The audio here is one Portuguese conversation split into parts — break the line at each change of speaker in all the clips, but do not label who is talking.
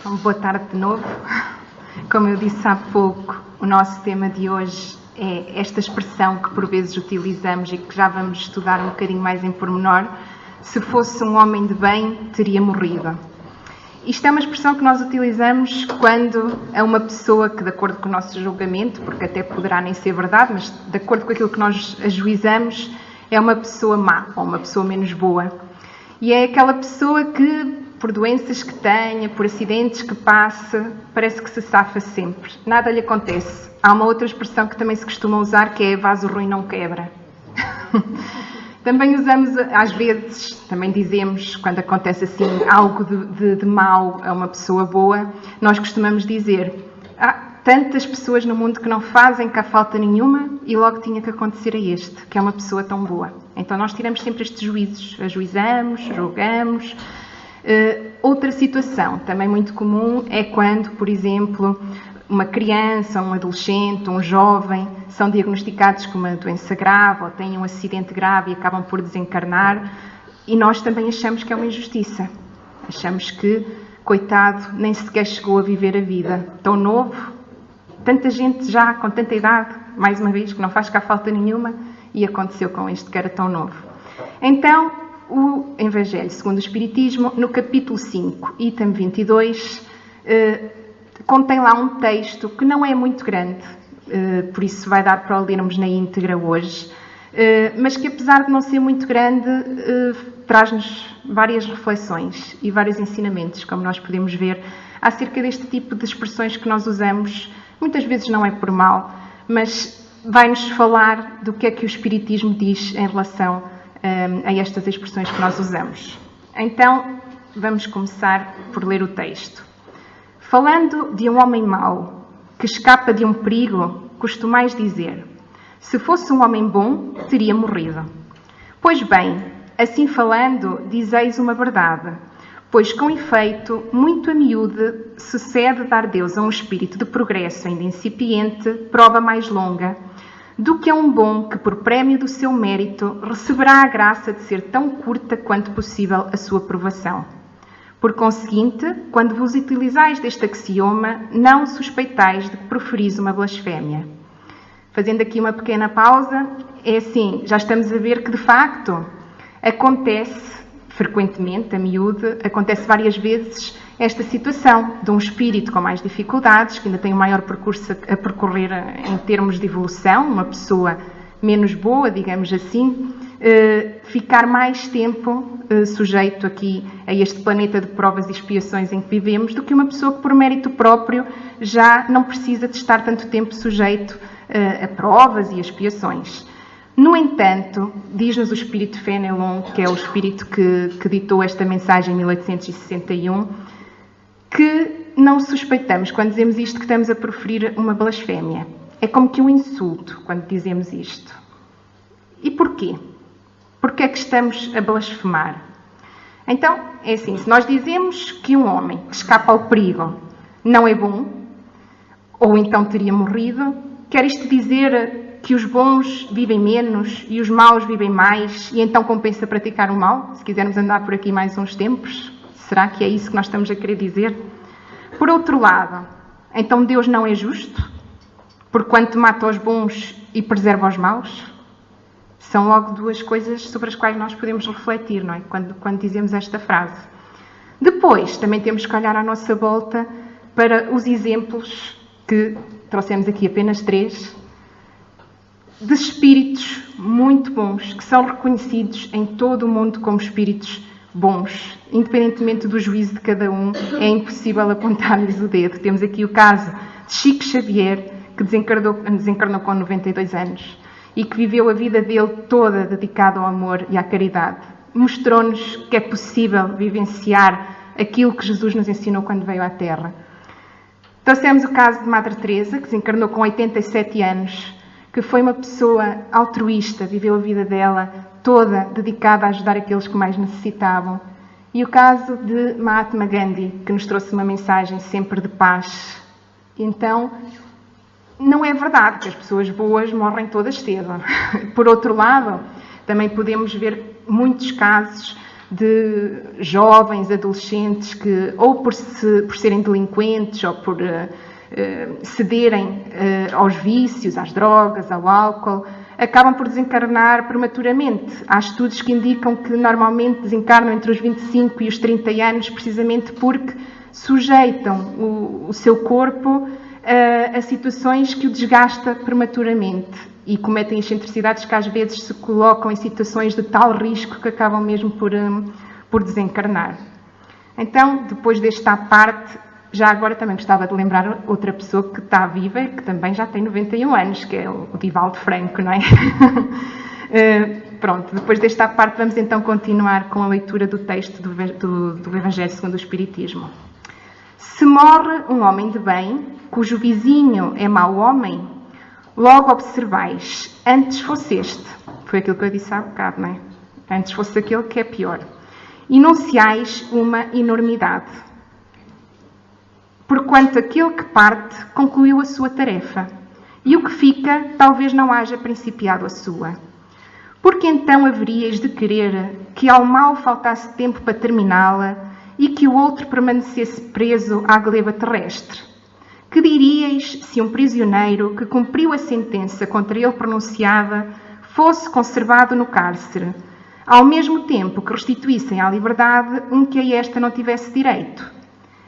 Então, boa tarde de novo. Como eu disse há pouco, o nosso tema de hoje é esta expressão que por vezes utilizamos e que já vamos estudar um bocadinho mais em pormenor. Se fosse um homem de bem, teria morrido. Isto é uma expressão que nós utilizamos quando é uma pessoa que, de acordo com o nosso julgamento, porque até poderá nem ser verdade, mas de acordo com aquilo que nós ajuizamos, é uma pessoa má ou uma pessoa menos boa. E é aquela pessoa que, por doenças que tenha, por acidentes que passe, parece que se safa sempre. Nada lhe acontece. Há uma outra expressão que também se costuma usar, que é vaso ruim não quebra. Também usamos, às vezes, também dizemos, quando acontece assim algo de mau a uma pessoa boa, nós costumamos dizer: há tantas pessoas no mundo que não fazem cá falta nenhuma e logo tinha que acontecer a este, que é uma pessoa tão boa. Então nós tiramos sempre estes juízos, ajuizamos, julgamos. Outra situação também muito comum é quando, por exemplo, uma criança, um adolescente, um jovem são diagnosticados com uma doença grave ou têm um acidente grave e acabam por desencarnar, e nós também achamos que é uma injustiça. Achamos que, coitado, nem sequer chegou a viver a vida. Tão novo, tanta gente já com tanta idade, mais uma vez, que não faz cá falta nenhuma, e aconteceu com este que era tão novo. Então, o Evangelho segundo o Espiritismo, no capítulo 5, item 22, contém lá um texto que não é muito grande, por isso vai dar para o lermos na íntegra hoje, mas que, apesar de não ser muito grande, traz-nos várias reflexões e vários ensinamentos, como nós podemos ver, acerca deste tipo de expressões que nós usamos. Muitas vezes não é por mal, mas vai-nos falar do que é que o Espiritismo diz em relação a estas expressões que nós usamos. Então, vamos começar por ler o texto. Falando de um homem mau, que escapa de um perigo, costumais dizer: se fosse um homem bom, teria morrido. Pois bem, assim falando, dizeis uma verdade, pois com efeito, muito a miúde, sucede dar Deus a um espírito de progresso ainda incipiente, prova mais longa, do que a um bom que, por prémio do seu mérito, receberá a graça de ser tão curta quanto possível a sua provação. Por conseguinte, quando vos utilizais deste axioma, não suspeitais de que proferis uma blasfémia. Fazendo aqui uma pequena pausa, é assim, já estamos a ver que, de facto, acontece frequentemente, a miúde, acontece várias vezes esta situação de um espírito com mais dificuldades, que ainda tem um maior percurso a percorrer em termos de evolução, uma pessoa menos boa, digamos assim, ficar mais tempo sujeito aqui a este planeta de provas e expiações em que vivemos, do que uma pessoa que, por mérito próprio, já não precisa de estar tanto tempo sujeito a provas e expiações. No entanto, diz-nos o Espírito Fénelon, que é o espírito que ditou esta mensagem em 1861, que não suspeitamos, quando dizemos isto, que estamos a proferir uma blasfémia. É como que um insulto, quando dizemos isto. E porquê? Porquê é que estamos a blasfemar? Então, é assim, se nós dizemos que um homem que escapa ao perigo não é bom, ou então teria morrido, quer isto dizer que os bons vivem menos e os maus vivem mais, e então compensa praticar o mal, se quisermos andar por aqui mais uns tempos? Será que é isso que nós estamos a querer dizer? Por outro lado, então Deus não é justo, porquanto mata os bons e preserva os maus? São logo duas coisas sobre as quais nós podemos refletir, não é? Quando dizemos esta frase. Depois, também temos que olhar à nossa volta para os exemplos que trouxemos aqui, apenas 3, de espíritos muito bons, que são reconhecidos em todo o mundo como espíritos bons. Independentemente do juízo de cada um, é impossível apontar-lhes o dedo. Temos aqui o caso de Chico Xavier, que desencarnou com 92 anos e que viveu a vida dele toda dedicada ao amor e à caridade. Mostrou-nos que é possível vivenciar aquilo que Jesus nos ensinou quando veio à Terra. Trouxemos o caso de Madre Teresa, que desencarnou com 87 anos, que foi uma pessoa altruísta, viveu a vida dela toda dedicada a ajudar aqueles que mais necessitavam. E o caso de Mahatma Gandhi, que nos trouxe uma mensagem sempre de paz. Então, não é verdade que as pessoas boas morrem todas cedo. Por outro lado, também podemos ver muitos casos de jovens, adolescentes que, ou por serem delinquentes, ou por cederem aos vícios, às drogas, ao álcool, acabam por desencarnar prematuramente. Há estudos que indicam que normalmente desencarnam entre os 25 e os 30 anos, precisamente porque sujeitam o seu corpo a situações que o desgasta prematuramente e cometem excentricidades que às vezes se colocam em situações de tal risco que acabam mesmo por desencarnar. Então, depois desta parte, já agora também gostava de lembrar outra pessoa que está viva e que também já tem 91 anos, que é o Divaldo Franco, não é? Pronto, depois desta parte vamos então continuar com a leitura do texto do Evangelho segundo o Espiritismo. Se morre um homem de bem, cujo vizinho é mau homem, logo observais, antes fosse este, foi aquilo que eu disse há bocado, não é? Antes fosse aquele que é pior, enunciais uma enormidade. Porquanto aquele que parte concluiu a sua tarefa, e o que fica talvez não haja principiado a sua. Porque então haveríeis de querer que ao mal faltasse tempo para terminá-la e que o outro permanecesse preso à gleba terrestre? Que diríeis se um prisioneiro que cumpriu a sentença contra ele pronunciada fosse conservado no cárcere, ao mesmo tempo que restituíssem à liberdade um que a esta não tivesse direito?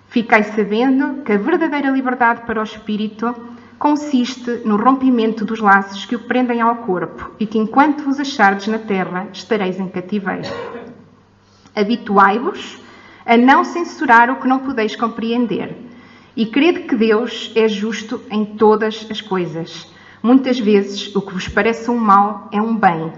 Ficai sabendo que a verdadeira liberdade para o espírito consiste no rompimento dos laços que o prendem ao corpo e que, enquanto vos achardes na terra, estareis em cativeiro. Habituai-vos a não censurar o que não podeis compreender e crede que Deus é justo em todas as coisas. Muitas vezes o que vos parece um mal é um bem.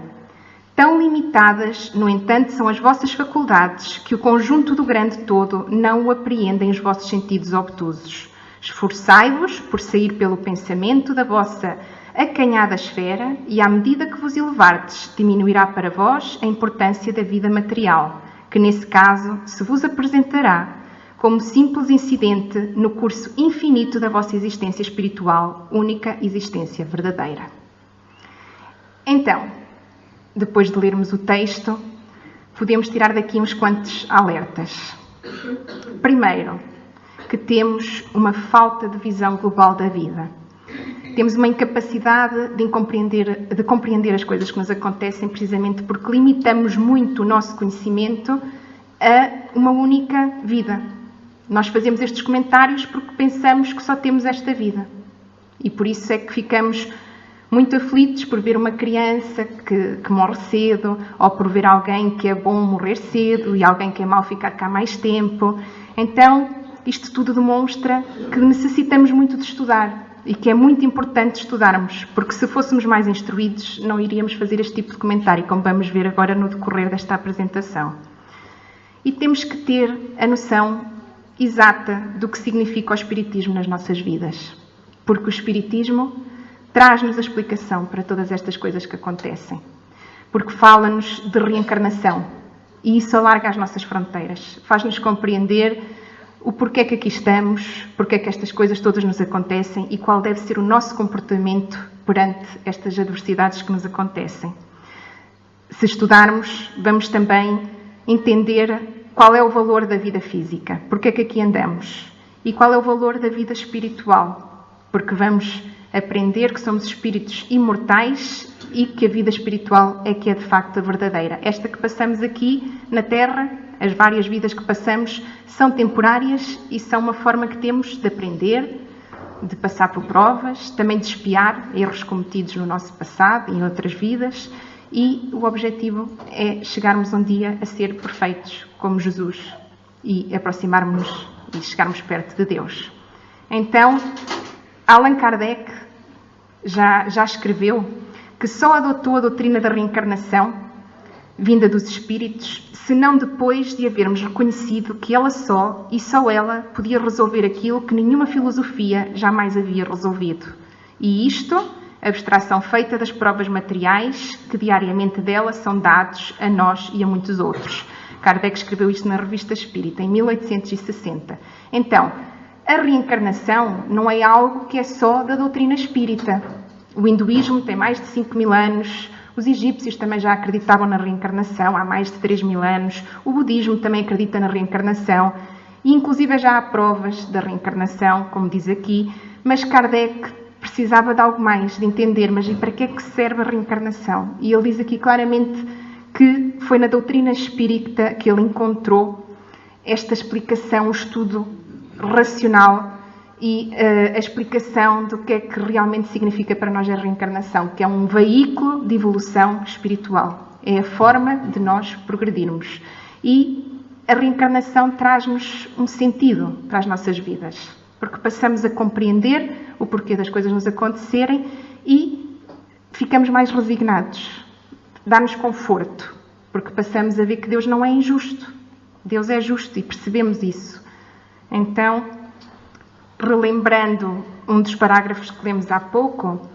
Tão limitadas, no entanto, são as vossas faculdades que o conjunto do grande todo não o apreendem os vossos sentidos obtusos. Esforçai-vos por sair pelo pensamento da vossa acanhada esfera e, à medida que vos elevardes, diminuirá para vós a importância da vida material, que nesse caso se vos apresentará como simples incidente no curso infinito da vossa existência espiritual, única existência verdadeira. Então, depois de lermos o texto, podemos tirar daqui uns quantos alertas. Primeiro, que temos uma falta de visão global da vida. Temos uma incapacidade de compreender as coisas que nos acontecem precisamente porque limitamos muito o nosso conhecimento a uma única vida. Nós fazemos estes comentários porque pensamos que só temos esta vida. E por isso é que ficamos muito aflitos por ver uma criança que morre cedo, ou por ver alguém que é bom morrer cedo e alguém que é mau ficar cá mais tempo. Então, isto tudo demonstra que necessitamos muito de estudar e que é muito importante estudarmos, porque se fôssemos mais instruídos não iríamos fazer este tipo de comentário, como vamos ver agora no decorrer desta apresentação. E temos que ter a noção exata do que significa o Espiritismo nas nossas vidas, porque o Espiritismo traz-nos a explicação para todas estas coisas que acontecem, porque fala-nos de reencarnação e isso alarga as nossas fronteiras, faz-nos compreender o porquê que aqui estamos, porquê que estas coisas todas nos acontecem e qual deve ser o nosso comportamento perante estas adversidades que nos acontecem. Se estudarmos, vamos também entender qual é o valor da vida física, porquê que aqui andamos, e qual é o valor da vida espiritual, porque vamos aprender que somos espíritos imortais e que a vida espiritual é que é de facto a verdadeira. Esta que passamos aqui na Terra, as várias vidas que passamos, são temporárias e são uma forma que temos de aprender, de passar por provas, também de expiar erros cometidos no nosso passado e em outras vidas, e o objetivo é chegarmos um dia a ser perfeitos como Jesus e aproximarmos-nos e chegarmos perto de Deus. Então, Allan Kardec já escreveu que só adotou a doutrina da reencarnação, vinda dos espíritos, senão depois de havermos reconhecido que ela só, e só ela, podia resolver aquilo que nenhuma filosofia jamais havia resolvido. E isto, a abstração feita das provas materiais que diariamente dela são dados a nós e a muitos outros. Kardec escreveu isto na Revista Espírita, em 1860. Então, a reencarnação não é algo que é só da doutrina espírita. O hinduísmo tem mais de 5.000 anos, Os egípcios também já acreditavam na reencarnação há mais de 3.000 anos. O budismo também acredita na reencarnação. E inclusive já há provas da reencarnação, como diz aqui. Mas Kardec precisava de algo mais, de entender, mas e para que é que serve a reencarnação? E ele diz aqui claramente que foi na doutrina espírita que ele encontrou esta explicação, o estudo racional e a explicação do que é que realmente significa para nós a reencarnação, que é um veículo de evolução espiritual. É a forma de nós progredirmos. E a reencarnação traz-nos um sentido para as nossas vidas, porque passamos a compreender o porquê das coisas nos acontecerem e ficamos mais resignados. Dá-nos conforto, porque passamos a ver que Deus não é injusto. Deus é justo e percebemos isso. Então, relembrando um dos parágrafos que lemos há pouco,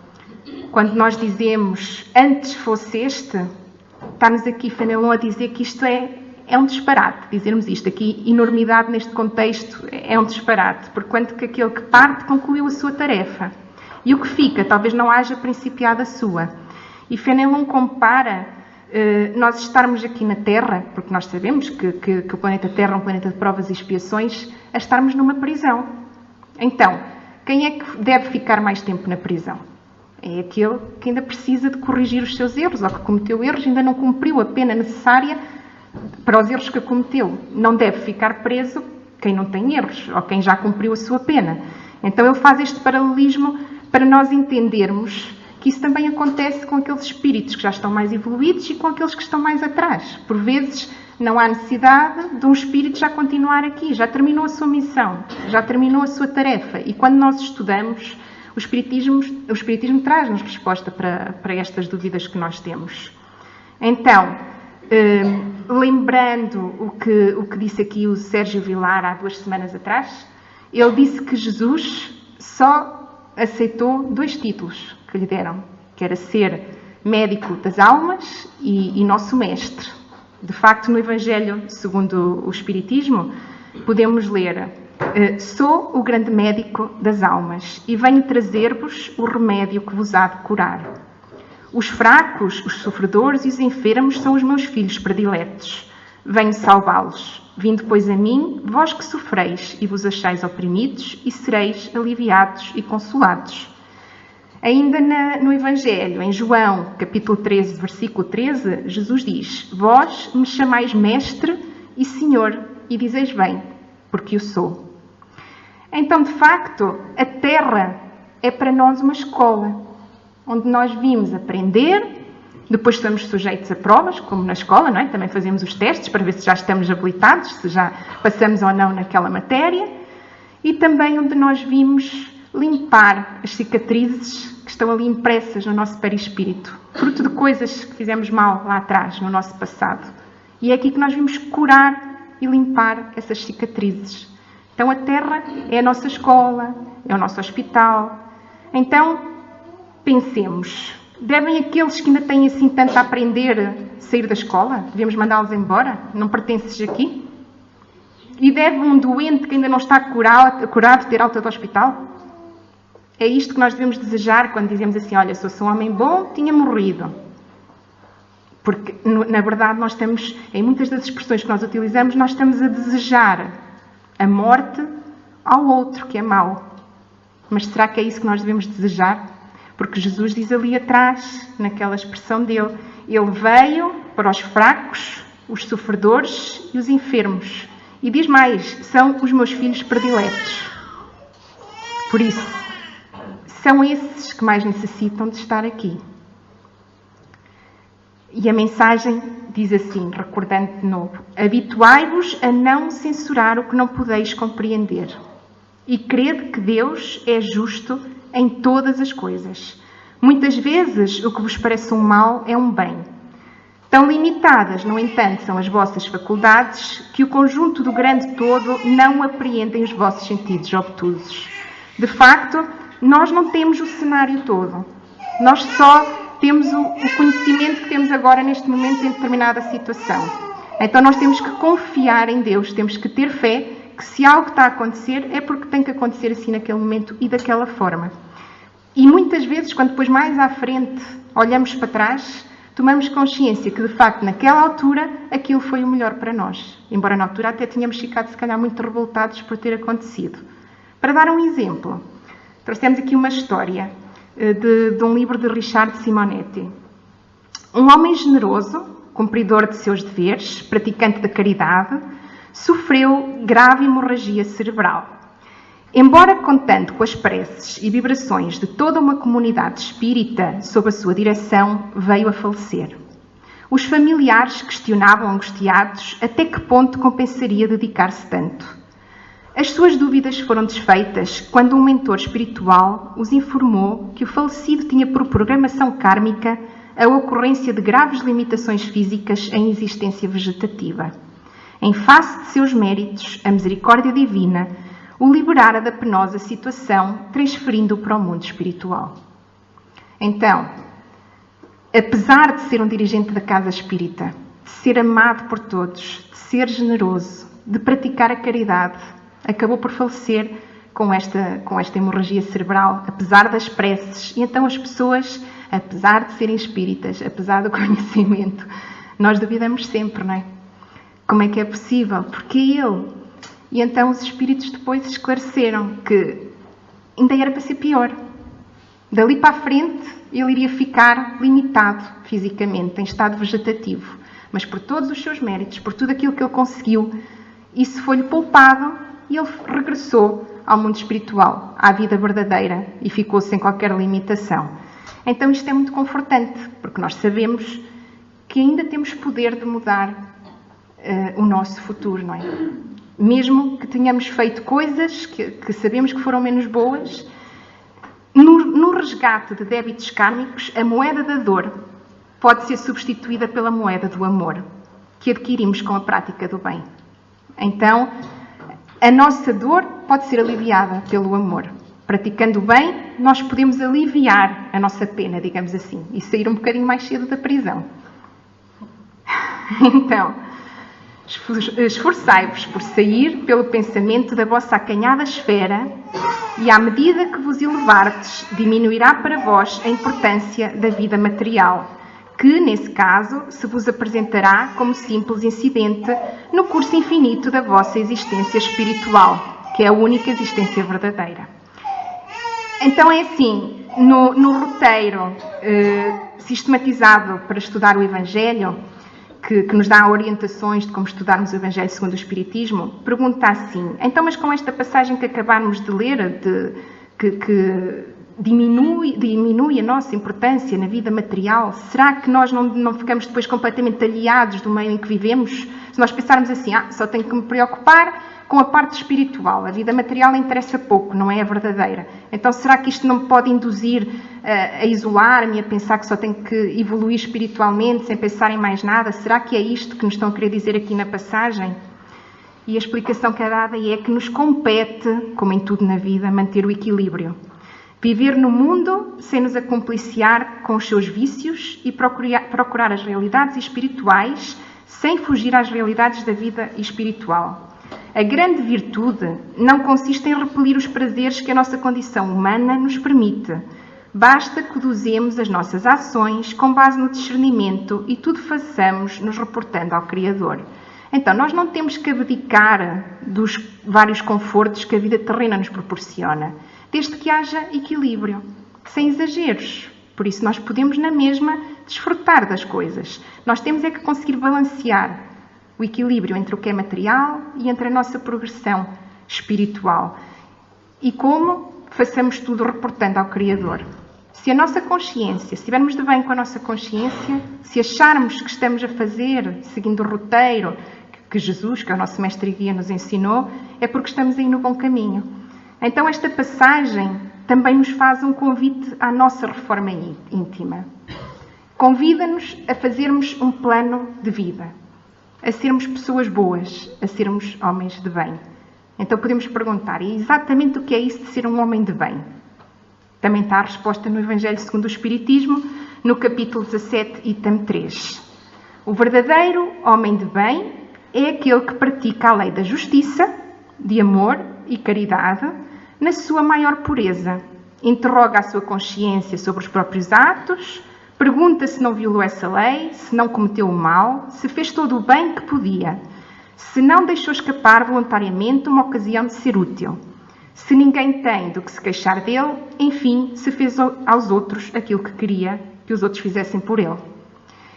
quando nós dizemos antes fosse este, está-nos aqui Fenelon a dizer que isto é um disparate, dizermos isto. Aqui, enormidade neste contexto é um disparate, porquanto que aquele que parte concluiu a sua tarefa. E o que fica, talvez não haja principiado a sua. E Fenelon compara nós estarmos aqui na Terra, porque nós sabemos que o planeta Terra é um planeta de provas e expiações, a estarmos numa prisão. Então, quem é que deve ficar mais tempo na prisão? É aquele que ainda precisa de corrigir os seus erros, ou que cometeu erros e ainda não cumpriu a pena necessária para os erros que cometeu. Não deve ficar preso quem não tem erros, ou quem já cumpriu a sua pena. Então ele faz este paralelismo para nós entendermos que isso também acontece com aqueles espíritos que já estão mais evoluídos e com aqueles que estão mais atrás. Por vezes não há necessidade de um espírito já continuar aqui, já terminou a sua missão, já terminou a sua tarefa. E quando nós estudamos, o Espiritismo traz-nos resposta para estas dúvidas que nós temos. Então, lembrando o que disse aqui o Sérgio Vilar há 2 semanas atrás, ele disse que Jesus só aceitou 2 títulos que lhe deram, que era ser médico das almas e nosso mestre. De facto, no Evangelho, segundo o Espiritismo, podemos ler: sou o grande médico das almas e venho trazer-vos o remédio que vos há de curar. Os fracos, os sofredores e os enfermos são os meus filhos prediletos. Venho salvá-los. Vindo, pois, a mim, vós que sofreis e vos achais oprimidos, e sereis aliviados e consolados. Ainda no Evangelho, em João, capítulo 13, versículo 13, Jesus diz: vós me chamais Mestre e Senhor, e dizeis bem, porque o sou. Então, de facto, a Terra é para nós uma escola, onde nós vimos aprender, depois estamos sujeitos a provas, como na escola, não é? Também fazemos os testes para ver se já estamos habilitados, se já passamos ou não naquela matéria, e também onde nós vimos limpar as cicatrizes que estão ali impressas no nosso perispírito, fruto de coisas que fizemos mal lá atrás, no nosso passado. E é aqui que nós vimos curar e limpar essas cicatrizes. Então a Terra é a nossa escola, é o nosso hospital. Então, pensemos, devem aqueles que ainda têm assim tanto a aprender sair da escola? Devemos mandá-los embora? Não pertences aqui? E deve um doente que ainda não está curado ter alta do hospital? É isto que nós devemos desejar quando dizemos assim: olha, se eu sou um homem bom, tinha morrido. Porque, na verdade, nós estamos, em muitas das expressões que nós utilizamos, nós estamos a desejar a morte ao outro, que é mau. Mas será que é isso que nós devemos desejar? Porque Jesus diz ali atrás, naquela expressão dele, ele veio para os fracos, os sofredores e os enfermos. E diz mais: são os meus filhos prediletos. Por isso, são esses que mais necessitam de estar aqui. E a mensagem diz assim, recordando de novo: habituai-vos a não censurar o que não podeis compreender. E crede que Deus é justo em todas as coisas. Muitas vezes o que vos parece um mal é um bem. Tão limitadas, no entanto, são as vossas faculdades, que o conjunto do grande todo não apreendem os vossos sentidos obtusos. De facto, nós não temos o cenário todo. Nós só temos o conhecimento que temos agora, neste momento, em determinada situação. Então nós temos que confiar em Deus, temos que ter fé que se algo está a acontecer, é porque tem que acontecer assim naquele momento e daquela forma. E muitas vezes, quando depois mais à frente olhamos para trás, tomamos consciência que, de facto, naquela altura, aquilo foi o melhor para nós. Embora na altura até tínhamos ficado, se calhar, muito revoltados por ter acontecido. Para dar um exemplo, trouxemos aqui uma história de um livro de Richard Simonetti. Um homem generoso, cumpridor de seus deveres, praticante da caridade, sofreu grave hemorragia cerebral. Embora contando com as preces e vibrações de toda uma comunidade espírita sob a sua direção, veio a falecer. Os familiares questionavam angustiados até que ponto compensaria dedicar-se tanto. As suas dúvidas foram desfeitas quando um mentor espiritual os informou que o falecido tinha por programação kármica a ocorrência de graves limitações físicas em existência vegetativa. Em face de seus méritos, a misericórdia divina o liberara da penosa situação, transferindo-o para o mundo espiritual. Então, apesar de ser um dirigente da casa espírita, de ser amado por todos, de ser generoso, de praticar a caridade, acabou por falecer com esta hemorragia cerebral, apesar das preces. E então as pessoas, apesar de serem espíritas, apesar do conhecimento, nós duvidamos sempre, não é? Como é que é possível? Porque ele... E então os espíritos depois esclareceram que ainda era para ser pior. Dali para a frente ele iria ficar limitado fisicamente, em estado vegetativo. Mas por todos os seus méritos, por tudo aquilo que ele conseguiu, isso foi-lhe poupado e ele regressou ao mundo espiritual, à vida verdadeira, e ficou sem qualquer limitação. Então isto é muito confortante, porque nós sabemos que ainda temos poder de mudar o nosso futuro, não é? Mesmo que tenhamos feito coisas que sabemos que foram menos boas, no resgate de débitos kármicos, a moeda da dor pode ser substituída pela moeda do amor, que adquirimos com a prática do bem. Então, a nossa dor pode ser aliviada pelo amor. Praticando o bem, nós podemos aliviar a nossa pena, digamos assim, e sair um bocadinho mais cedo da prisão. Então, esforçai-vos por sair pelo pensamento da vossa acanhada esfera e, à medida que vos elevardes, diminuirá para vós a importância da vida material, que, nesse caso, se vos apresentará como simples incidente no curso infinito da vossa existência espiritual, que é a única existência verdadeira. Então é assim, no roteiro sistematizado para estudar o Evangelho, que nos dá orientações de como estudarmos o Evangelho segundo o Espiritismo, pergunta assim: então, mas com esta passagem que acabámos de ler, que diminui a nossa importância na vida material, será que nós não ficamos depois completamente aliados do meio em que vivemos? Se nós pensarmos assim, só tenho que me preocupar com a parte espiritual, a vida material interessa pouco, não é a verdadeira. Então será que isto não me pode induzir a isolar-me, a pensar que só tenho que evoluir espiritualmente sem pensar em mais nada? Será que é isto que nos estão a querer dizer aqui na passagem? E a explicação que é dada é que nos compete, como em tudo na vida, manter o equilíbrio. Viver no mundo sem nos acompliciar com os seus vícios e procurar as realidades espirituais sem fugir às realidades da vida espiritual. A grande virtude não consiste em repelir os prazeres que a nossa condição humana nos permite. Basta que conduzemos as nossas ações com base no discernimento e tudo façamos nos reportando ao Criador. Então, nós não temos que abdicar dos vários confortos que a vida terrena nos proporciona, desde que haja equilíbrio, sem exageros. Por isso, nós podemos, na mesma, desfrutar das coisas. Nós temos é que conseguir balancear o equilíbrio entre o que é material e entre a nossa progressão espiritual. E como façamos tudo reportando ao Criador. Se a nossa consciência, se estivermos de bem com a nossa consciência, se acharmos que estamos a fazer, seguindo o roteiro que Jesus, que é o nosso mestre e guia, nos ensinou, é porque estamos aí no bom caminho. Então esta passagem também nos faz um convite à nossa reforma íntima. Convida-nos a fazermos um plano de vida, a sermos pessoas boas, a sermos homens de bem. Então podemos perguntar, e exatamente o que é isso de ser um homem de bem? Também está a resposta no Evangelho segundo o Espiritismo, no capítulo 17, item 3. O verdadeiro homem de bem é aquele que pratica a lei da justiça, de amor e caridade, na sua maior pureza. Interroga a sua consciência sobre os próprios atos, Pergunta se não violou essa lei, se não cometeu o mal, se fez todo o bem que podia, se não deixou escapar voluntariamente uma ocasião de ser útil, se ninguém tem do que se queixar dele, enfim, se fez aos outros aquilo que queria que os outros fizessem por ele.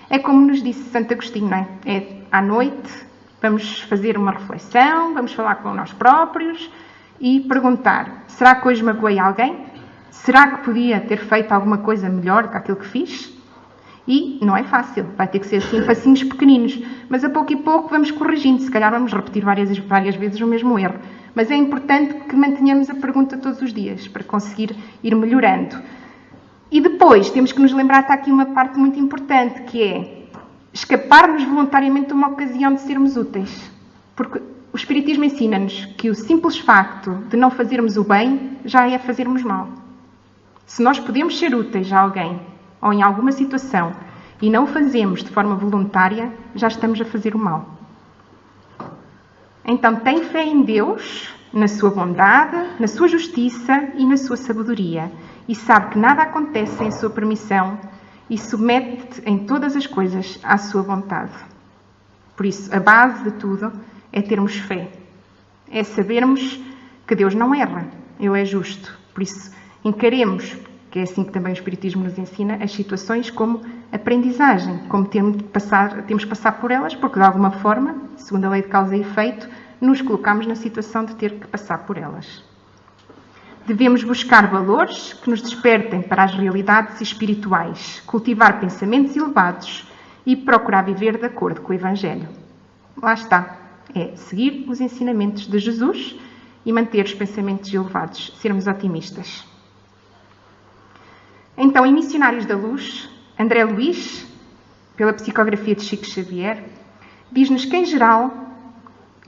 É como nos disse Santo Agostinho, não é? É à noite, vamos fazer uma reflexão, vamos falar com nós próprios e perguntar: será que hoje magoei alguém? Será que podia ter feito alguma coisa melhor que aquilo que fiz? E não é fácil, vai ter que ser assim, passinhos pequeninos, mas a pouco e pouco vamos corrigindo, se calhar vamos repetir várias vezes o mesmo erro. Mas é importante que mantenhamos a pergunta todos os dias, para conseguir ir melhorando. E depois, temos que nos lembrar, está aqui uma parte muito importante, que é escapar-nos voluntariamente de uma ocasião de sermos úteis. Porque o Espiritismo ensina-nos que o simples facto de não fazermos o bem já é fazermos mal. Se nós podemos ser úteis a alguém, ou em alguma situação, e não o fazemos de forma voluntária, já estamos a fazer o mal. Então, tem fé em Deus, na sua bondade, na sua justiça e na sua sabedoria, e sabe que nada acontece sem a sua permissão e submete em todas as coisas à sua vontade. Por isso, a base de tudo é termos fé. É sabermos que Deus não erra, Ele é justo. Por isso, encaremos, que é assim que também o Espiritismo nos ensina, as situações como aprendizagem, como temos que passar por elas, porque de alguma forma, segundo a lei de causa e efeito, nos colocamos na situação de ter que passar por elas. Devemos buscar valores que nos despertem para as realidades espirituais, cultivar pensamentos elevados e procurar viver de acordo com o Evangelho. Lá está, é seguir os ensinamentos de Jesus e manter os pensamentos elevados, sermos otimistas. Então, em Missionários da Luz, André Luiz, pela psicografia de Chico Xavier, diz-nos que, em geral,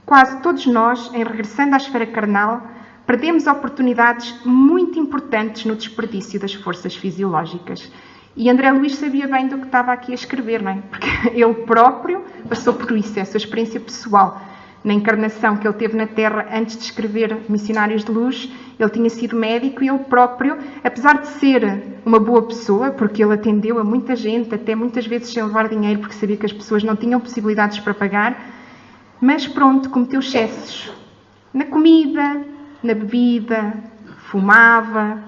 quase todos nós, em regressando à esfera carnal, perdemos oportunidades muito importantes no desperdício das forças fisiológicas. E André Luiz sabia bem do que estava aqui a escrever, não é? Porque ele próprio passou por isso, é a sua experiência pessoal. Na encarnação que ele teve na Terra antes de escrever Missionários de Luz, ele tinha sido médico e ele próprio, apesar de ser uma boa pessoa, porque ele atendeu a muita gente, até muitas vezes sem levar dinheiro, porque sabia que as pessoas não tinham possibilidades para pagar, mas pronto, cometeu excessos na comida, na bebida, fumava.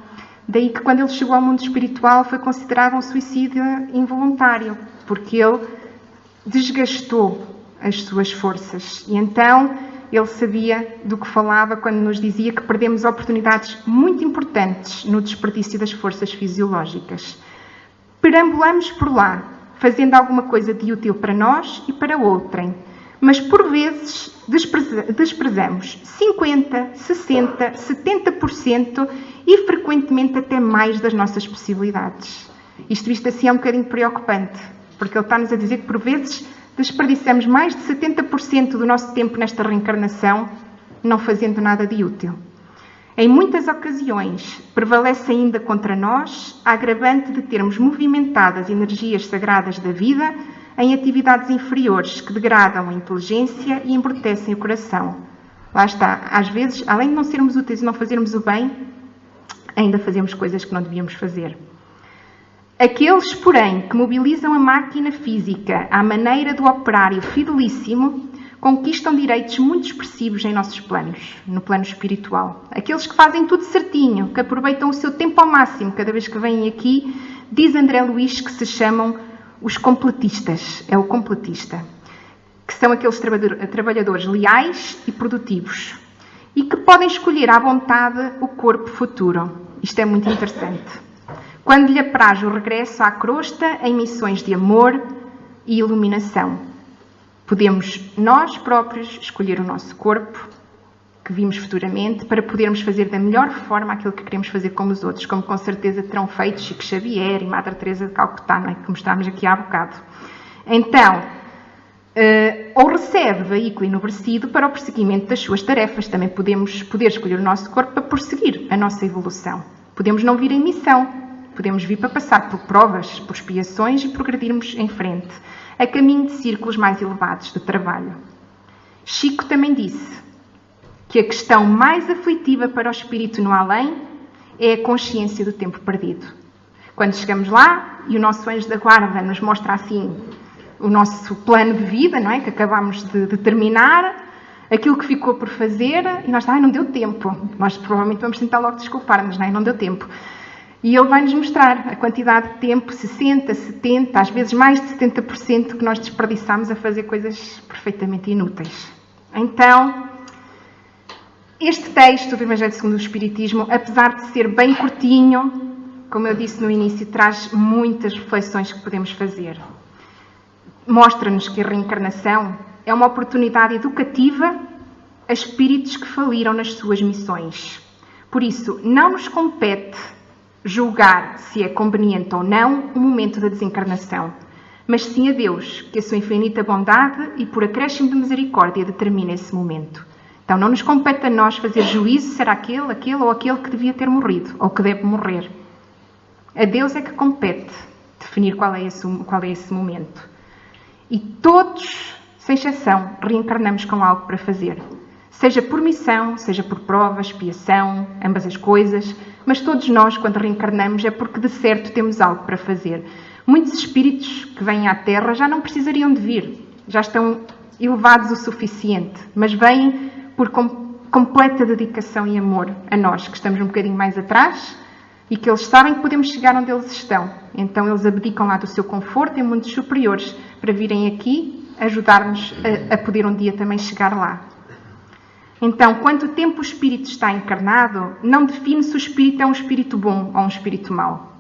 Daí que quando ele chegou ao mundo espiritual foi considerado um suicídio involuntário, porque ele desgastou as suas forças. E então ele sabia do que falava quando nos dizia que perdemos oportunidades muito importantes no desperdício das forças fisiológicas. Perambulamos por lá, fazendo alguma coisa de útil para nós e para outrem, mas por vezes desprezamos 50%, 60%, 70% e frequentemente até mais das nossas possibilidades. Isto visto assim é um bocadinho preocupante, porque ele está-nos a dizer que por vezes desperdiçamos mais de 70% do nosso tempo nesta reencarnação não fazendo nada de útil. Em muitas ocasiões, prevalece ainda contra nós a agravante de termos movimentado as energias sagradas da vida em atividades inferiores que degradam a inteligência e embrutecem o coração. Lá está, às vezes, além de não sermos úteis e não fazermos o bem, ainda fazemos coisas que não devíamos fazer. Aqueles, porém, que mobilizam a máquina física à maneira do operário fidelíssimo, conquistam direitos muito expressivos em nossos planos, no plano espiritual. Aqueles que fazem tudo certinho, que aproveitam o seu tempo ao máximo cada vez que vêm aqui, diz André Luiz que se chamam os completistas, é o completista, que são aqueles trabalhadores leais e produtivos e que podem escolher à vontade o corpo futuro. Isto é muito interessante. Quando lhe apraz o regresso à crosta em missões de amor e iluminação. Podemos nós próprios escolher o nosso corpo, que vimos futuramente, para podermos fazer da melhor forma aquilo que queremos fazer como os outros, como com certeza terão feito Chico Xavier e Madre Teresa de Calcutá, não é? Que mostrámos aqui há bocado. Então, ou recebe veículo enobrecido para o prosseguimento das suas tarefas. Também podemos escolher o nosso corpo para prosseguir a nossa evolução. Podemos não vir em missão, podemos vir para passar por provas, por expiações e progredirmos em frente, a caminho de círculos mais elevados de trabalho. Chico também disse que a questão mais aflitiva para o espírito no além é a consciência do tempo perdido. Quando chegamos lá e o nosso anjo da guarda nos mostra assim o nosso plano de vida, não é? Que acabámos de terminar, aquilo que ficou por fazer, e nós não deu tempo. Nós provavelmente vamos tentar logo desculpar-nos, não deu tempo. E ele vai-nos mostrar a quantidade de tempo, 60%, 70%, às vezes mais de 70% que nós desperdiçamos a fazer coisas perfeitamente inúteis. Então, este texto do Evangelho segundo o Espiritismo, apesar de ser bem curtinho, como eu disse no início, traz muitas reflexões que podemos fazer. Mostra-nos que a reencarnação é uma oportunidade educativa a espíritos que faliram nas suas missões. Por isso, não nos compete julgar se é conveniente ou não o momento da desencarnação, mas sim a Deus, que a sua infinita bondade e por acréscimo de misericórdia determina esse momento. Então não nos compete a nós fazer juízo se será aquele ou aquele que devia ter morrido ou que deve morrer. A Deus é que compete definir qual é esse momento. E todos, sem exceção, reencarnamos com algo para fazer. Seja por missão, seja por prova, expiação, ambas as coisas, mas todos nós, quando reencarnamos, é porque de certo temos algo para fazer. Muitos espíritos que vêm à Terra já não precisariam de vir, já estão elevados o suficiente, mas vêm por completa dedicação e amor a nós, que estamos um bocadinho mais atrás e que eles sabem que podemos chegar onde eles estão. Então eles abdicam lá do seu conforto em mundos superiores para virem aqui ajudar-nos a poder um dia também chegar lá. Então, quanto tempo o espírito está encarnado, não define se o espírito é um espírito bom ou um espírito mau.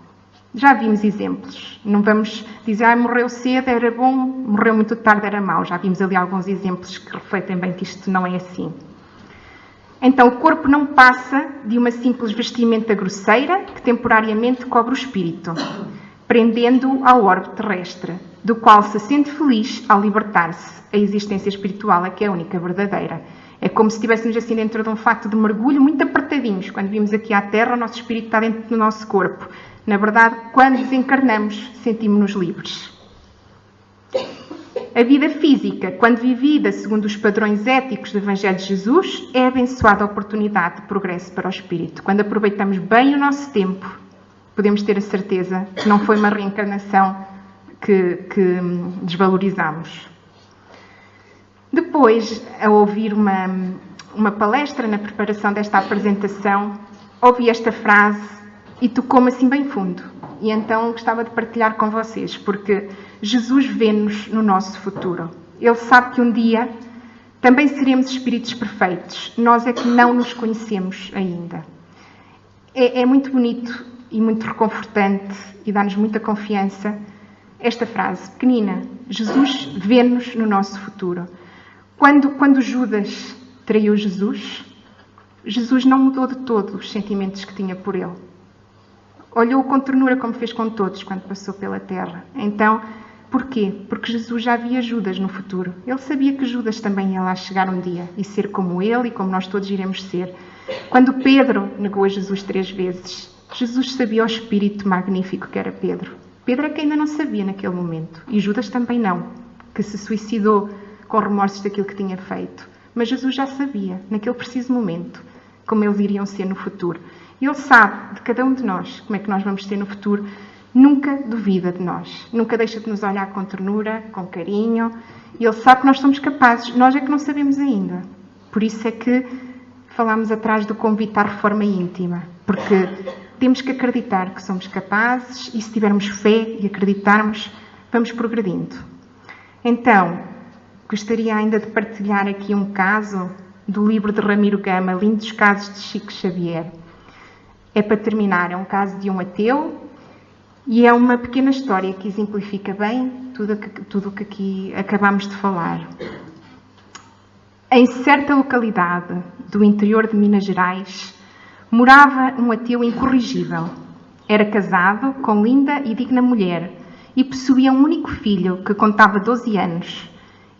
Já vimos exemplos. Não vamos dizer, morreu cedo, era bom, morreu muito tarde, era mau. Já vimos ali alguns exemplos que refletem bem que isto não é assim. Então, o corpo não passa de uma simples vestimenta grosseira que temporariamente cobre o espírito, prendendo-o ao orbe terrestre, do qual se sente feliz ao libertar-se. A existência espiritual é que é a única verdadeira. É como se estivéssemos assim dentro de um fato de mergulho muito apertadinhos. Quando vimos aqui à Terra, o nosso espírito está dentro do nosso corpo. Na verdade, quando desencarnamos, sentimos-nos livres. A vida física, quando vivida segundo os padrões éticos do Evangelho de Jesus, é abençoada oportunidade de progresso para o espírito. Quando aproveitamos bem o nosso tempo, podemos ter a certeza que não foi uma reencarnação que desvalorizamos. Depois, ao ouvir uma palestra na preparação desta apresentação, ouvi esta frase e tocou-me assim bem fundo. E então gostava de partilhar com vocês, porque Jesus vê-nos no nosso futuro. Ele sabe que um dia também seremos espíritos perfeitos. Nós é que não nos conhecemos ainda. É muito bonito e muito reconfortante e dá-nos muita confiança esta frase pequenina. Jesus vê-nos no nosso futuro. Quando Judas traiu Jesus, Jesus não mudou de todo os sentimentos que tinha por ele. Olhou com ternura como fez com todos quando passou pela terra. Então, porquê? Porque Jesus já via Judas no futuro. Ele sabia que Judas também ia lá chegar um dia e ser como ele e como nós todos iremos ser. Quando Pedro negou a Jesus 3 vezes, Jesus sabia o espírito magnífico que era Pedro. Pedro é que ainda não sabia naquele momento. E Judas também não, que se suicidou com remorsos daquilo que tinha feito. Mas Jesus já sabia, naquele preciso momento, como eles iriam ser no futuro. E Ele sabe de cada um de nós como é que nós vamos ser no futuro. Nunca duvida de nós. Nunca deixa de nos olhar com ternura, com carinho. E Ele sabe que nós somos capazes. Nós é que não sabemos ainda. Por isso é que falámos atrás do convite à reforma íntima. Porque temos que acreditar que somos capazes e se tivermos fé e acreditarmos, vamos progredindo. Então, gostaria ainda de partilhar aqui um caso do livro de Ramiro Gama, Lindos Casos de Chico Xavier. É para terminar, é um caso de um ateu e é uma pequena história que exemplifica bem tudo o que aqui acabamos de falar. Em certa localidade do interior de Minas Gerais, morava um ateu incorrigível. Era casado com linda e digna mulher e possuía um único filho que contava 12 anos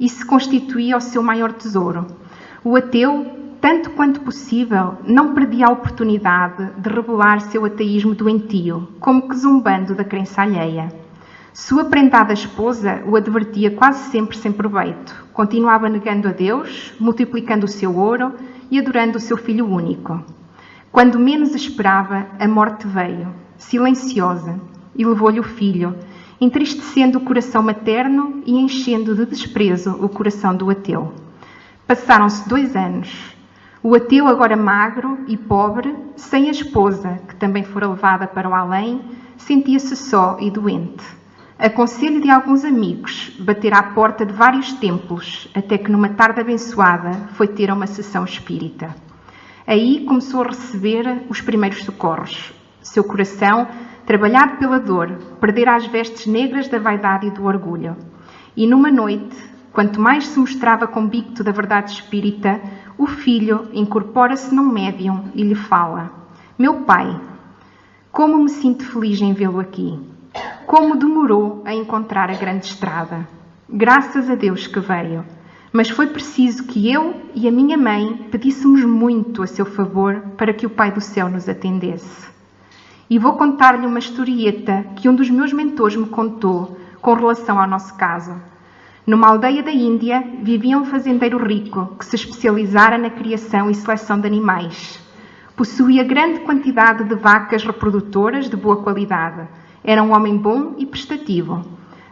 e se constituía o seu maior tesouro. O ateu, tanto quanto possível, não perdia a oportunidade de revelar seu ateísmo doentio, como que zombando da crença alheia. Sua prendada esposa o advertia quase sempre sem proveito. Continuava negando a Deus, multiplicando o seu ouro e adorando o seu filho único. Quando menos esperava, a morte veio, silenciosa, e levou-lhe o filho, entristecendo o coração materno e enchendo de desprezo o coração do ateu. Passaram-se 2 anos. O ateu, agora magro e pobre, sem a esposa, que também fora levada para o além, sentia-se só e doente. A conselho de alguns amigos, bater à porta de vários templos, até que numa tarde abençoada foi ter uma sessão espírita. Aí começou a receber os primeiros socorros. Seu coração, trabalhado pela dor, perdera as vestes negras da vaidade e do orgulho. E numa noite, quanto mais se mostrava convicto da verdade espírita, o filho incorpora-se num médium e lhe fala: meu pai, como me sinto feliz em vê-lo aqui. Como demorou a encontrar a grande estrada. Graças a Deus que veio. Mas foi preciso que eu e a minha mãe pedíssemos muito a seu favor para que o Pai do Céu nos atendesse. E vou contar-lhe uma historieta que um dos meus mentores me contou com relação ao nosso caso. Numa aldeia da Índia vivia um fazendeiro rico que se especializara na criação e seleção de animais. Possuía grande quantidade de vacas reprodutoras de boa qualidade. Era um homem bom e prestativo.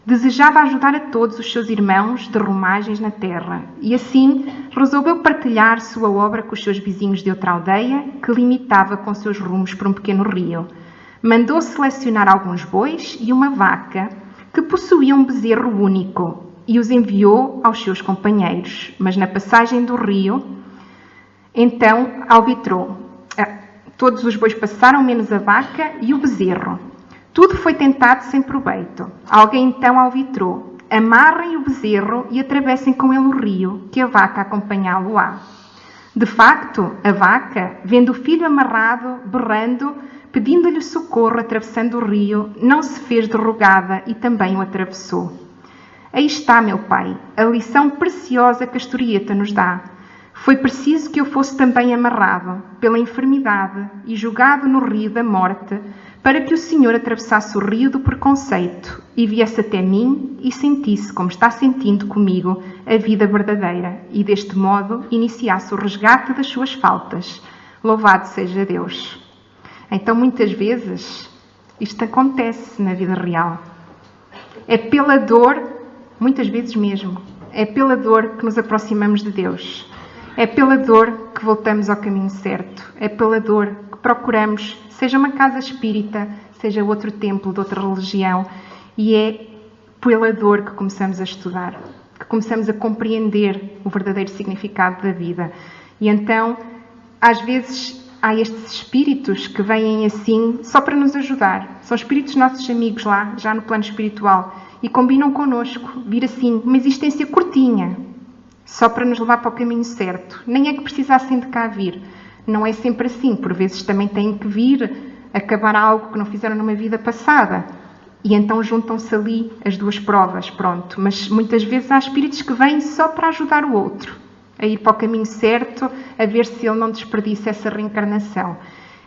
Desejava ajudar a todos os seus irmãos de romagens na terra e assim resolveu partilhar sua obra com os seus vizinhos de outra aldeia que limitava com seus rumos por um pequeno rio. Mandou selecionar alguns bois e uma vaca que possuía um bezerro único e os enviou aos seus companheiros, mas na passagem do rio, então alvitrou. Todos os bois passaram, menos a vaca e o bezerro. Tudo foi tentado sem proveito. Alguém então alvitrou: amarrem o bezerro e atravessem com ele o rio, que a vaca acompanhá-lo-á. De facto, a vaca, vendo o filho amarrado, berrando, pedindo-lhe socorro atravessando o rio, não se fez de rogada e também o atravessou. Aí está, meu pai, a lição preciosa que a historieta nos dá. Foi preciso que eu fosse também amarrado pela enfermidade e jogado no rio da morte, para que o Senhor atravessasse o rio do preconceito e viesse até mim e sentisse, como está sentindo comigo, a vida verdadeira e, deste modo, iniciasse o resgate das suas faltas. Louvado seja Deus! Então, muitas vezes, isto acontece na vida real. É pela dor, muitas vezes mesmo, é pela dor que nos aproximamos de Deus. É pela dor que voltamos ao caminho certo. É pela dor que procuramos, seja uma casa espírita, seja outro templo de outra religião, e é pela dor que começamos a estudar, que começamos a compreender o verdadeiro significado da vida. E então, às vezes, há estes espíritos que vêm assim só para nos ajudar. São espíritos nossos amigos lá, já no plano espiritual, e combinam connosco vir assim, uma existência curtinha, só para nos levar para o caminho certo. Nem é que precisassem de cá vir. Não é sempre assim. Por vezes também têm que vir acabar algo que não fizeram numa vida passada. E então juntam-se ali as duas provas, pronto. Mas muitas vezes há espíritos que vêm só para ajudar o outro a ir para o caminho certo, a ver se ele não desperdiça essa reencarnação.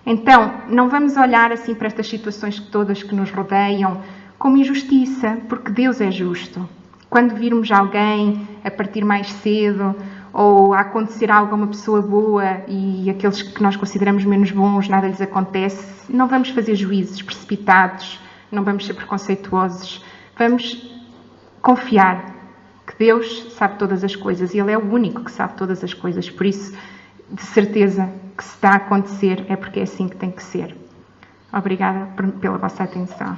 Então, não vamos olhar assim para estas situações todas que nos rodeiam como injustiça, porque Deus é justo. Quando virmos alguém a partir mais cedo ou a acontecer algo a uma pessoa boa e aqueles que nós consideramos menos bons, nada lhes acontece, não vamos fazer juízos precipitados, não vamos ser preconceituosos, vamos confiar que Deus sabe todas as coisas e Ele é o único que sabe todas as coisas. Por isso, de certeza que se está a acontecer é porque é assim que tem que ser. Obrigada pela vossa atenção.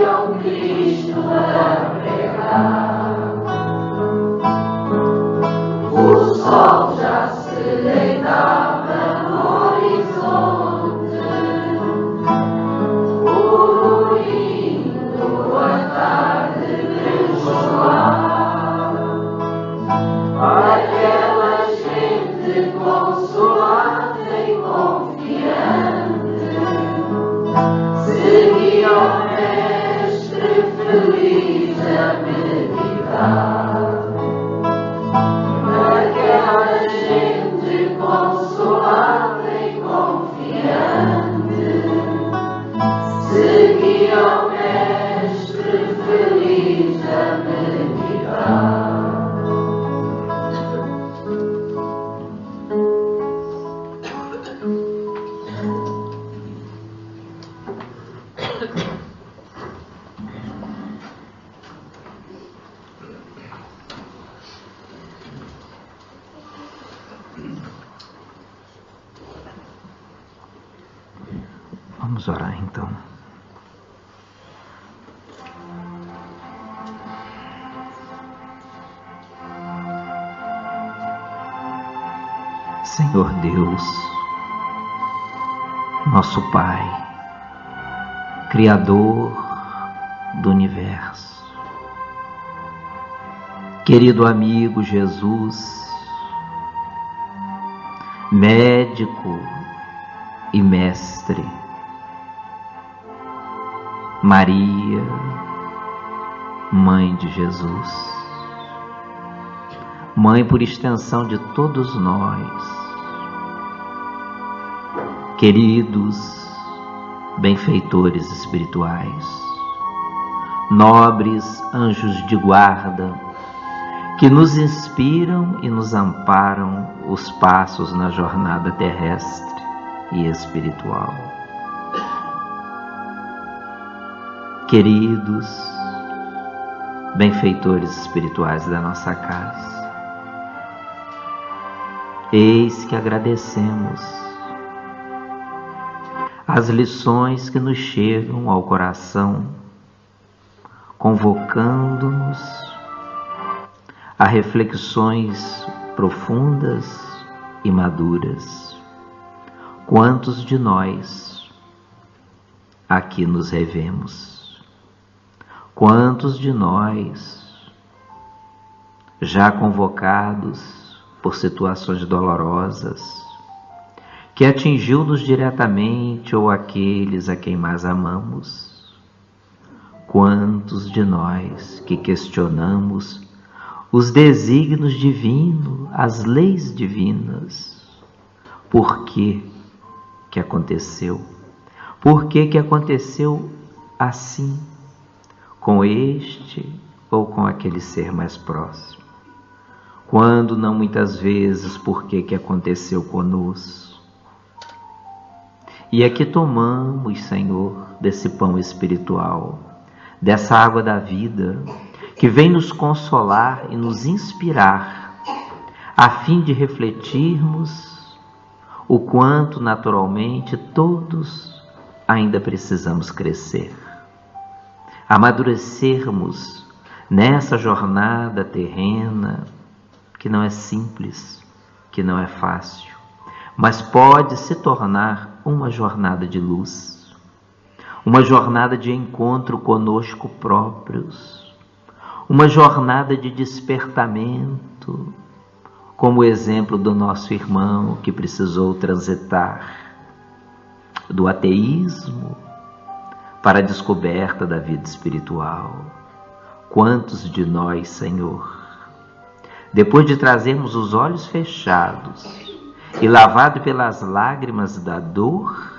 seguiam Cristo a pregar. O sol já se deitava no horizonte, poluindo a tarde pechoar. Aquela gente consolada e confiante seguia o Mestre feliz a meditar. Aquela gente consolada e confiante seguia o Mestre feliz a meditar.
Vamos orar então. Senhor Deus, nosso Pai, Criador do Universo, querido amigo Jesus, médico e mestre, Maria, Mãe de Jesus, Mãe por extensão de todos nós, queridos benfeitores espirituais, nobres anjos de guarda, que nos inspiram e nos amparam os passos na jornada terrestre e espiritual. Queridos benfeitores espirituais da nossa casa, eis que agradecemos as lições que nos chegam ao coração, convocando-nos a reflexões profundas e maduras. Quantos de nós aqui nos revemos? Quantos de nós, já convocados por situações dolorosas, que atingiu-nos diretamente ou aqueles a quem mais amamos? Quantos de nós que questionamos os desígnios divinos, as leis divinas? Por que aconteceu? Por que aconteceu assim? Com este ou com aquele ser mais próximo? Quando não muitas vezes, por que aconteceu conosco? E aqui tomamos, Senhor, desse pão espiritual, dessa água da vida, que vem nos consolar e nos inspirar, a fim de refletirmos o quanto naturalmente todos ainda precisamos crescer, amadurecermos nessa jornada terrena que não é simples, que não é fácil, mas pode se tornar uma jornada de luz, uma jornada de encontro conosco próprios, uma jornada de despertamento, como o exemplo do nosso irmão que precisou transitar do ateísmo para a descoberta da vida espiritual. Quantos de nós, Senhor, depois de trazermos os olhos fechados e lavado pelas lágrimas da dor,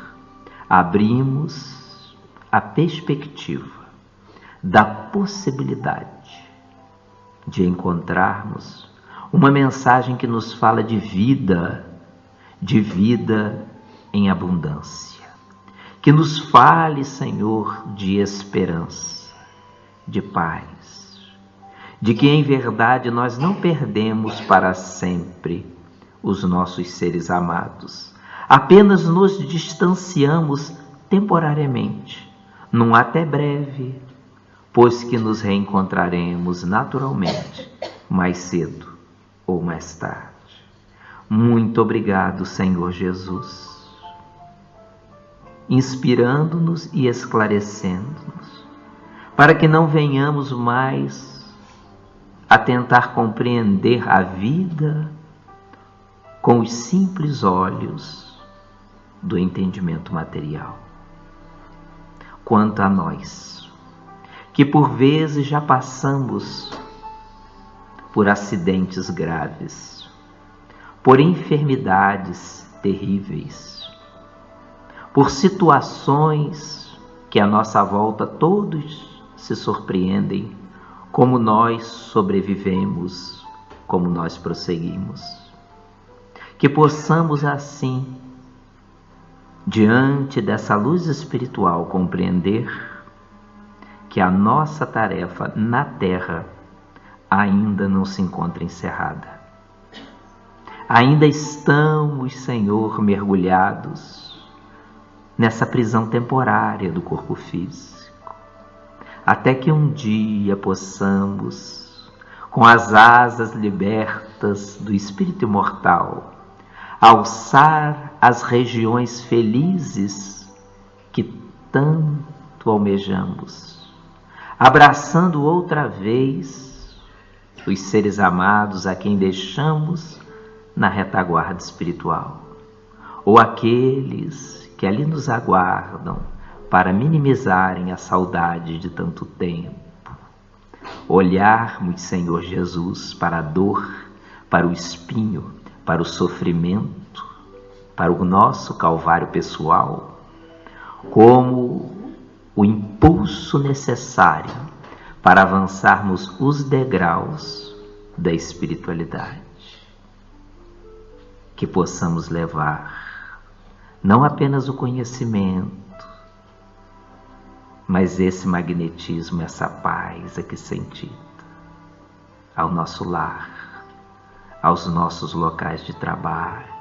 abrimos a perspectiva da possibilidade de encontrarmos uma mensagem que nos fala de vida em abundância. Que nos fale, Senhor, de esperança, de paz, de que em verdade nós não perdemos para sempre os nossos seres amados, apenas nos distanciamos temporariamente, num até breve, pois que nos reencontraremos naturalmente, mais cedo ou mais tarde. Muito obrigado, Senhor Jesus, inspirando-nos e esclarecendo-nos, para que não venhamos mais a tentar compreender a vida com os simples olhos do entendimento material. Quanto a nós, que por vezes já passamos por acidentes graves, por enfermidades terríveis, por situações que à nossa volta todos se surpreendem, como nós sobrevivemos, como nós prosseguimos. Que possamos assim, diante dessa luz espiritual, compreender que a nossa tarefa na Terra ainda não se encontra encerrada. Ainda estamos, Senhor, mergulhados nessa prisão temporária do corpo físico, até que um dia possamos, com as asas libertas do Espírito imortal, alçar as regiões felizes que tanto almejamos, abraçando outra vez os seres amados a quem deixamos na retaguarda espiritual, ou aqueles que ali nos aguardam para minimizarem a saudade de tanto tempo. Olharmos, Senhor Jesus, para a dor, para o espinho, para o sofrimento, para o nosso calvário pessoal, como o impulso necessário para avançarmos os degraus da espiritualidade. Que possamos levar não apenas o conhecimento, mas esse magnetismo, essa paz aqui sentida, ao nosso lar, aos nossos locais de trabalho,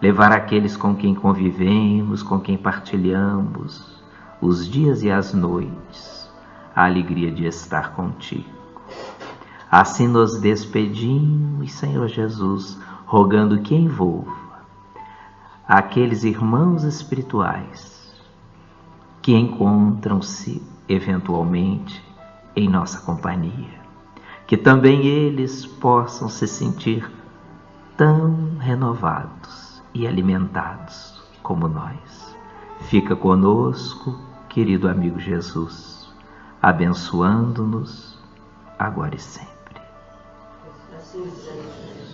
levar aqueles com quem convivemos, com quem partilhamos os dias e as noites, a alegria de estar contigo. Assim nos despedimos, Senhor Jesus, rogando que envolva aqueles irmãos espirituais que encontram-se eventualmente em nossa companhia, que também eles possam se sentir tão renovados e alimentados como nós. Fica conosco, querido amigo Jesus, abençoando-nos agora e sempre.
Assim seja.